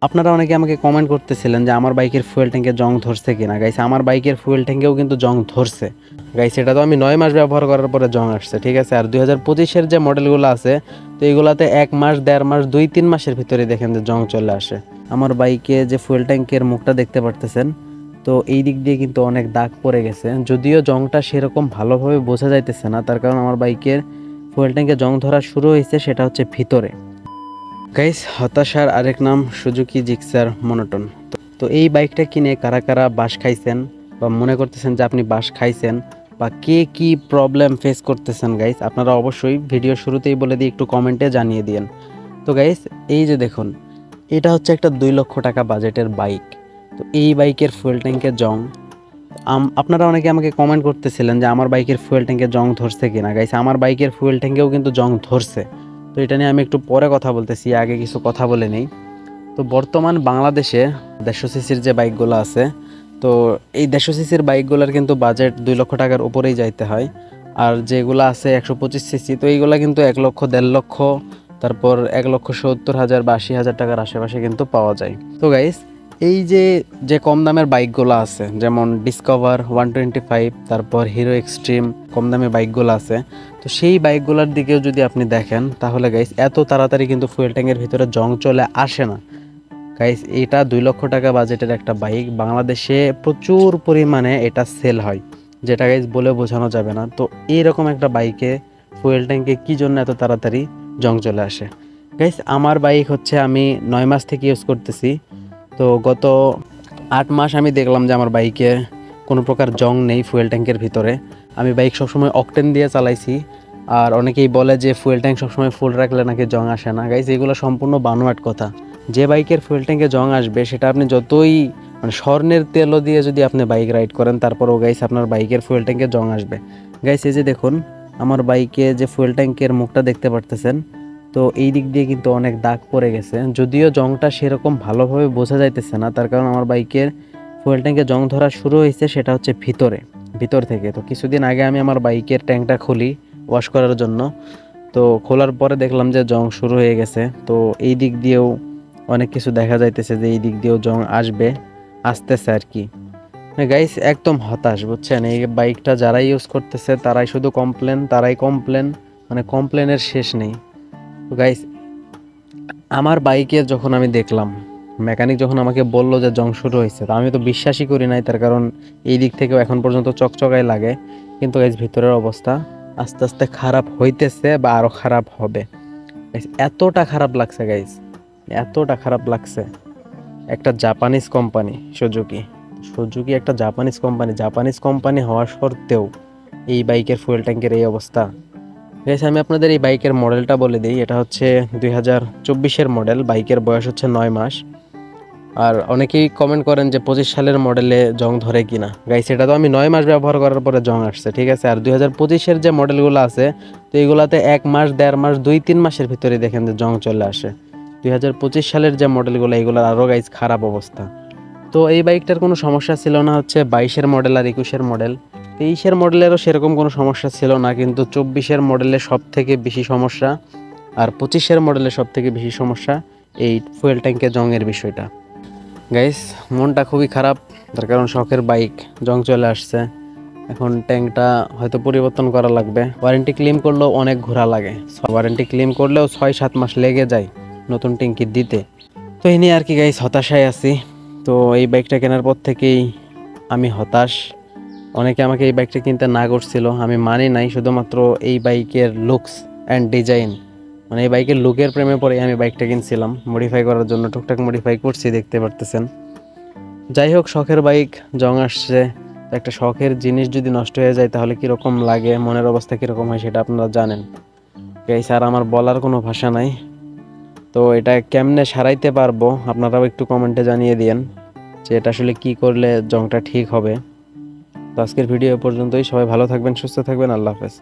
আপনারা অনেকে আমাকে কমেন্ট করতেছিলেন যে আমার বাইকের ফুয়েল ট্যাঙ্কে জং ধরছে কিনা। গাইস, আমার বাইকের ফুয়েল ট্যাঙ্কেও কিন্তু জং ধরছে। গাইস, এটা তো আমি 9 মাস ব্যবহার করার পরে জং আসছে, ঠিক আছে। আর 2025-এর যে মডেলগুলো আছে, তো এইগুলাতে 1 মাস 1.5 মাস 2-3 মাসের ভিতরে দেখেন যে জং চলে আসে। আমার বাইকে যে ফুয়েল ট্যাঙ্কের মুখটা দেখতে পারতেছেন, তো এই দিক দিয়ে কিন্তু অনেক দাগ পড়ে গেছে। যদিও জংটা সেরকম ভালোভাবে বোঝা যাইতেছে না, তার কারণ আমার বাইকের ফুয়েল ট্যাঙ্কে জং ধরা শুরু হয়েছে সেটা হচ্ছে ভিতরে। গাইস, হতাশার আরেক নাম সুজুকি জিক্সার মনোটন। তো এই বাইকটা কিনে কারা কারা বাস খাইছেন বা মনে করতেছেন যে আপনি বাস খাইছেন, বা কে কি প্রবলেম ফেস করতেছেন, গাইস আপনারা অবশ্যই ভিডিও শুরুতেই বলে দিয়ে একটু কমেন্টে জানিয়ে দিন। তো গাইস, এই যে দেখুন, এটা হচ্ছে একটা 2 লক্ষ টাকা বাজেটের বাইক। তো এই বাইকের ফুয়েল ট্যাঙ্কের জং, আপনারা অনেকে আমাকে কমেন্ট করতেছিলেন যে আমার বাইকের ফুয়েল ট্যাঙ্কে জং ধরছে কিনা। গাইস, আমার বাইকের ফুয়েল ট্যাঙ্কেও কিন্তু জং ধরছে। তো এটা নিয়ে আমি একটু পরে কথা বলতেছি, আগে কিছু কথা বলে নেই। তো বর্তমান বাংলাদেশে 150 সিসির যে বাইকগুলো আছে, তো এই 150 সিসির বাইকগুলোর কিন্তু বাজেট 2 লক্ষ টাকার উপরেই যাইতে হয়। আর যেগুলো আছে 125 সিসি, তো এইগুলো কিন্তু 1 লক্ষ 1.5 লক্ষ, তারপর 1,70,000 বা 80,000 টাকার আশেপাশে কিন্তু পাওয়া যায়। তো গাইস, এই যে যে কম দামের বাইকগুলো আছে, যেমন ডিসকভার 125, তারপর হিরো এক্সট্রিম, কম দামে বাইকগুলো আছে, তো সেই বাইকগুলোর দিকেও যদি আপনি দেখেন, তাহলে গাইস এত তাড়াতাড়ি কিন্তু ফুয়েল ট্যাঙ্কের ভিতরে জং চলে আসে না। গাইস, এটা 2 লক্ষ টাকা বাজেটের একটা বাইক, বাংলাদেশে প্রচুর পরিমাণে এটা সেল হয়, যেটা গাইস বলে বোঝানো যাবে না। তো এইরকম একটা বাইকে ফুয়েল ট্যাঙ্কে কী জন্য এত তাড়াতাড়ি জং চলে আসে? গাইস, আমার বাইক হচ্ছে আমি 9 মাস থেকে ইউজ করতেছি। তো গত 8 মাস আমি দেখলাম যে আমার বাইকে কোনো প্রকার জং নেই ফুয়েল ট্যাঙ্কের ভিতরে। আমি বাইক সবসময় অকটেন দিয়ে চালাইছি। আর অনেকেই বলে যে ফুয়েল ট্যাঙ্ক সবসময় ফুল রাখলে নাকি জং আসে না। গাইস, এগুলো সম্পূর্ণ বানোয়াট কথা। যে বাইকের ফুয়েল ট্যাঙ্কে জং আসবে, সেটা আপনি যতই স্বর্ণের তেলও দিয়ে যদি আপনি বাইক রাইড করেন, তারপরও গাইস আপনার বাইকের ফুয়েল ট্যাঙ্কে জং আসবে। গাইস, এই যে দেখুন, আমার বাইকে যে ফুয়েল ট্যাঙ্কের মুখটা দেখতে পারতেছেন, তো এই দিক দিয়ে কিন্তু অনেক দাগ পড়ে গেছে। যদিও জংটা সেরকম ভালোভাবে বোঝা যাইতেছে না, তার কারণ আমার বাইকের ফুয়েল ট্যাঙ্কে জং ধরা শুরু হয়েছে সেটা হচ্ছে ভিতর থেকে। তো কিছুদিন আগে আমি আমার বাইকের ট্যাঙ্কটা খুলি ওয়াশ করার জন্য। তো খোলার পরে দেখলাম যে জং শুরু হয়ে গেছে। তো এই দিক দিয়েও অনেক কিছু দেখা যাইতেছে যে এই দিক দিয়েও জং আসতেছে আর কি। গাইস, একদম হতাশ, বুঝছেন। এই বাইকটা যারাই ইউজ করতেছে তারাই কমপ্লেন, মানে কমপ্লেনের শেষ নেই। তো গাইস, আমার বাইকে যখন আমি দেখলাম, মেকানিক যখন আমাকে বলল যে জং শুরু হয়েছে, তো আমি তো বিশ্বাসই করি নাই, তার কারণ এই দিক থেকেও এখন পর্যন্ত চকচকাই লাগে। কিন্তু গাইস, ভিতরের অবস্থা আস্তে আস্তে খারাপ হইতেছে বা আরও খারাপ হবে। গাইস, এতটা খারাপ লাগছে গাইস, এতটা খারাপ লাগছে। একটা জাপানিজ কোম্পানি সুজুকি একটা জাপানিজ কোম্পানি হওয়া সত্ত্বেও এই বাইকের ফুয়েল ট্যাঙ্কের এই অবস্থা। গাইস, আমি আপনাদের এই বাইকের মডেলটা বলে দিই। এটা হচ্ছে 2024-এর মডেল, বাইকের বয়স হচ্ছে 9 মাস। আর অনেকেই কমেন্ট করেন যে 25 সালের মডেলে জং ধরে কিনা। গাইস, এটা তো আমি 9 মাস ব্যবহার করার পরে জং আসছে, ঠিক আছে। আর 2025-এর যে মডেলগুলো আছে, তো এইগুলাতে 1 মাস 1.5 মাস 2-3 মাসের ভিতরে দেখেন যে জং চলে আসে। 2025 সালের যে মডেলগুলো, এইগুলোর আরও গাইস খারাপ অবস্থা। তো এই বাইকটার কোনো সমস্যা ছিল না হচ্ছে 22-এর মডেল আর 21-এর মডেল। 23-এর মডেলেরও সেরকম কোনো সমস্যা ছিল না, কিন্তু 24-এর মডেলে সব থেকে বেশি সমস্যা, আর 25-এর মডেলে সব থেকে বেশি সমস্যা এই ফুয়েল ট্যাঙ্কে জংয়ের বিষয়টা। গাইস, মনটা খুবই খারাপ, তার কারণ শখের বাইক, জং চলে আসছে। এখন ট্যাঙ্কটা হয়তো পরিবর্তন করা লাগবে। ওয়ারেন্টি ক্লেম করলেও অনেক ঘোরা লাগে, ওয়ারেন্টি ক্লেম করলেও 6-7 মাস লেগে যায় নতুন ট্যাঙ্কি দিতে। তো এই নিয়ে আর কি গাইস, হতাশায় আছি। তো এই বাইকটা কেনার পর থেকেই আমি হতাশ। অনেকে আমাকে এই বাইকটা কিনতে না করছিল, আমি মানি নাই। শুধুমাত্র এই বাইকের লুকস অ্যান্ড ডিজাইন, মানে এই বাইকের লুকের প্রেমে পড়ে আমি বাইকটা কিনছিলাম। মডিফাই করার জন্য টুকটাক মডিফাই করছি, দেখতে পারতেছেন। যাই হোক, শখের বাইক, জং আসছে। একটা শখের জিনিস যদি নষ্ট হয়ে যায়, তাহলে কীরকম লাগে, মনের অবস্থা কীরকম হয় সেটা আপনারা জানেন। গাইস, আর আমার বলার কোনো ভাষা নাই। তো এটা কেমনে সারাইতে পারবো, আপনারাও একটু কমেন্টে জানিয়ে দিন যে এটা আসলে কী করলে জংটা ঠিক হবে। তো আজকের ভিডিও পর্যন্তই। সবাই ভালো থাকবেন, সুস্থ থাকবেন, আল্লাহ হাফেজ।